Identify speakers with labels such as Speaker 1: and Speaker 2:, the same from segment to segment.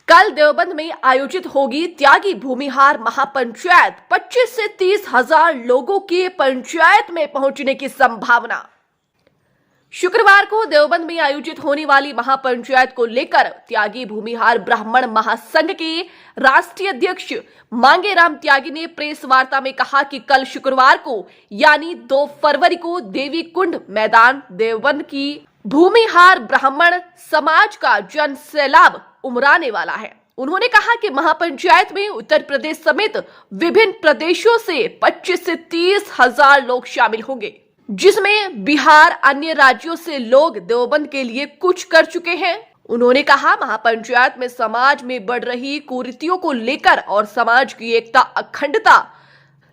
Speaker 1: कल देवबंद में आयोजित होगी त्यागी भूमिहार महापंचायत। 25 से 30 हजार लोगों के पंचायत में पहुंचने की संभावना। शुक्रवार को देवबंद में आयोजित होने वाली महापंचायत को लेकर त्यागी भूमिहार ब्राह्मण महासंघ के राष्ट्रीय अध्यक्ष मांगेराम त्यागी ने प्रेस वार्ता में कहा कि कल शुक्रवार को यानी 2 फरवरी को देवी कुंड मैदान देवबंद की भूमिहार ब्राह्मण समाज का जन सैलाब उमराने वाला है। उन्होंने कहा कि महापंचायत में उत्तर प्रदेश समेत विभिन्न प्रदेशों से 25 से 30 हजार लोग शामिल होंगे, जिसमें बिहार अन्य राज्यों से लोग देवबंद के लिए कुछ कर चुके हैं। उन्होंने कहा महापंचायत में समाज में बढ़ रही कुरीतियों को लेकर और समाज की एकता, अखंडता,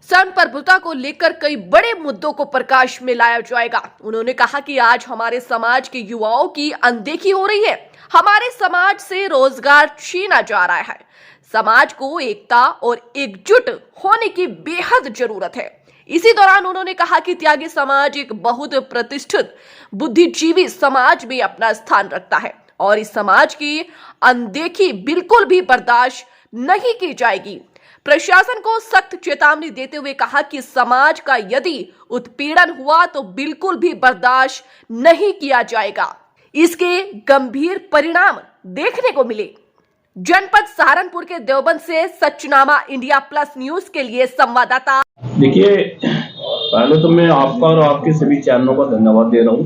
Speaker 1: संप्रभुता को लेकर कई बड़े मुद्दों को प्रकाश में लाया जाएगा। उन्होंने कहा कि आज हमारे समाज के युवाओं की अनदेखी हो रही है, हमारे समाज से रोजगार छीना जा रहा है। समाज को एकता और एकजुट होने की बेहद जरूरत है। इसी दौरान उन्होंने कहा कि त्यागी समाज एक बहुत प्रतिष्ठित बुद्धिजीवी समाज में अपना स्थान रखता है और इस समाज की अनदेखी बिल्कुल भी बर्दाश्त नहीं की जाएगी। प्रशासन को सख्त चेतावनी देते हुए कहा कि समाज का यदि उत्पीड़न हुआ तो बिल्कुल भी बर्दाश्त नहीं किया जाएगा, इसके गंभीर परिणाम देखने को मिले। जनपद सहारनपुर के देवबंद से सचनामा इंडिया प्लस न्यूज के लिए संवाददाता।
Speaker 2: देखिए, पहले तो मैं आपका और आपके सभी चैनलों का धन्यवाद दे रहा हूँ।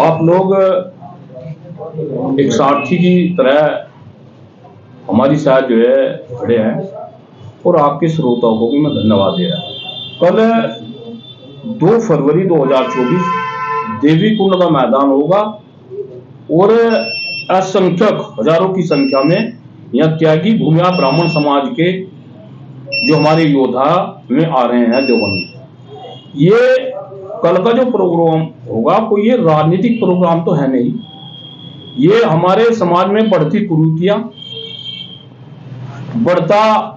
Speaker 2: आप लोग एक सारथी की तरह हमारी साथ जो है खड़े हैं और आपके श्रोताओं को भी मैं धन्यवाद दे रहा हूँ। कल 2 फरवरी 2024 देवी कुंड का मैदान होगा और असंख्यक हजारों की संख्या में यहाँ त्यागी भूमिहार ब्राह्मण समाज के जो हमारे योद्धा में आ रहे हैं देवबंद। ये कल का जो प्रोग्राम होगा कोई ये राजनीतिक प्रोग्राम तो है नहीं, ये हमारे समाज में बढ़ती कुरीतियां, बढ़ता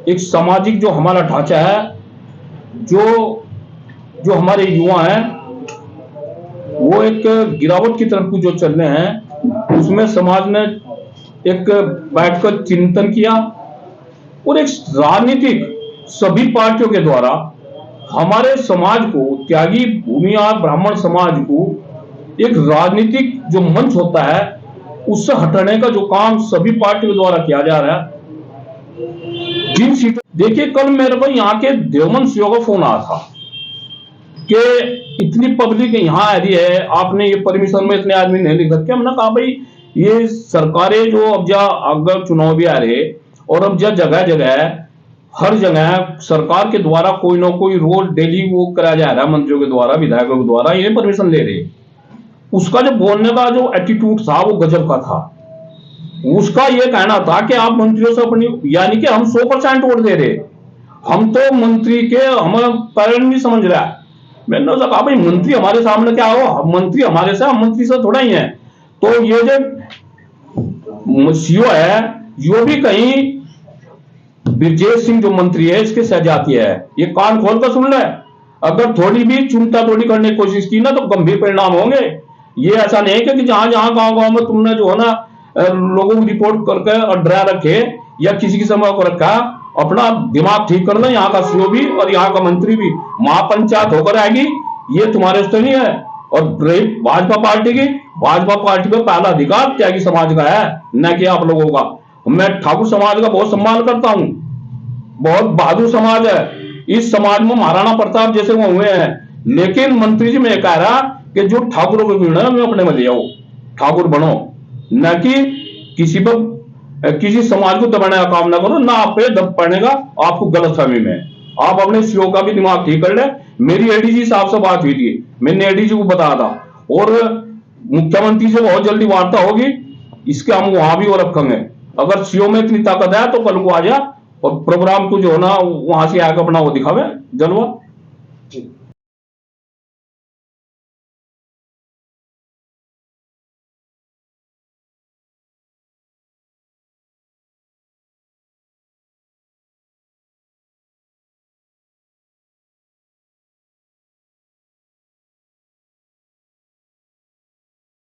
Speaker 2: एक सामाजिक जो हमारा ढांचा है, जो हमारे युवा हैं वो एक गिरावट की तरफ जो चल रहे हैं, उसमें समाज ने एक बैठकर चिंतन किया और एक राजनीतिक सभी पार्टियों के द्वारा हमारे समाज को, त्यागी भूमिहार ब्राह्मण समाज को एक राजनीतिक जो मंच होता है उससे हटाने का जो काम सभी पार्टियों के द्वारा किया जा रहा है। जिन सीटों, देखिए कल मेरे को यहाँ के देवबंद सीओ का फोन आया था कि इतनी पब्लिक यहाँ आ रही है, आपने ये परमिशन में इतने आदमी नहीं लिख रखे। हमने कहा भाई ये सरकारें जो अब अगर चुनाव भी आ रहे और अब जगह जगह हर जगह सरकार के द्वारा कोई ना कोई रोल डेली वो कराया जा रहा है, मंत्रियों के द्वारा, विधायकों के द्वारा ये परमिशन ले रहे। उसका जो बोलने का जो एटीट्यूड था वो गजब का था। उसका ये कहना था कि आप मंत्रियों से अपनी, यानी कि हम 100% वोट दे रहे, हम तो मंत्री के हम पैरेंट नहीं समझ रहा है। मैंने कहा भाई मंत्री हमारे सामने क्या हो, मंत्री हमारे से, हम मंत्री से थोड़ा ही है। तो ये जो सीओ है यो भी कहीं ब्रजेश सिंह जो मंत्री है इसके सहजाती है, ये कान खोल कर सुन ले। अगर थोड़ी भी चिंता थोड़ी करने की कोशिश की ना तो गंभीर परिणाम होंगे। ये ऐसा नहीं है कि जहां जहां गांव में तुमने जो है ना लोगों को रिपोर्ट करके और डरा रखे या किसी की समय को रखा, अपना दिमाग ठीक कर लो। यहाँ का सीओ भी और यहाँ का मंत्री भी महापंचायत होकर आएगी, ये तुम्हारे उससे नहीं है। और रही भाजपा पार्टी की, भाजपा पार्टी पे पहला अधिकार त्यागी समाज का है, न कि आप लोगों का। मैं ठाकुर समाज का बहुत सम्मान करता हूँ, बहुत बहादुर समाज है। इस समाज में महाराणा प्रताप जैसे वो हुए हैं, लेकिन मंत्री जी मैं कह रहा कि जो ठाकुरों को निर्णय में अपने में ले आओ, ठाकुर बनो, न कि किसी समाज को दबाने का काम ना करो, ना आप पे दब पड़ेगा आपको गलतफहमी में। आप अपने सीओ का भी दिमाग ठीक कर ले। मेरी एडीजी साहब से बात हुई थी, मैंने एडीजी को बताया था और मुख्यमंत्री से बहुत जल्दी वार्ता होगी, इसके हम वहां भी वो रखेंगे। अगर सीओ में इतनी ताकत है तो कल को आ जा और प्रोग्राम को जो है ना वहां से आकर अपना वो दिखावे जलवा।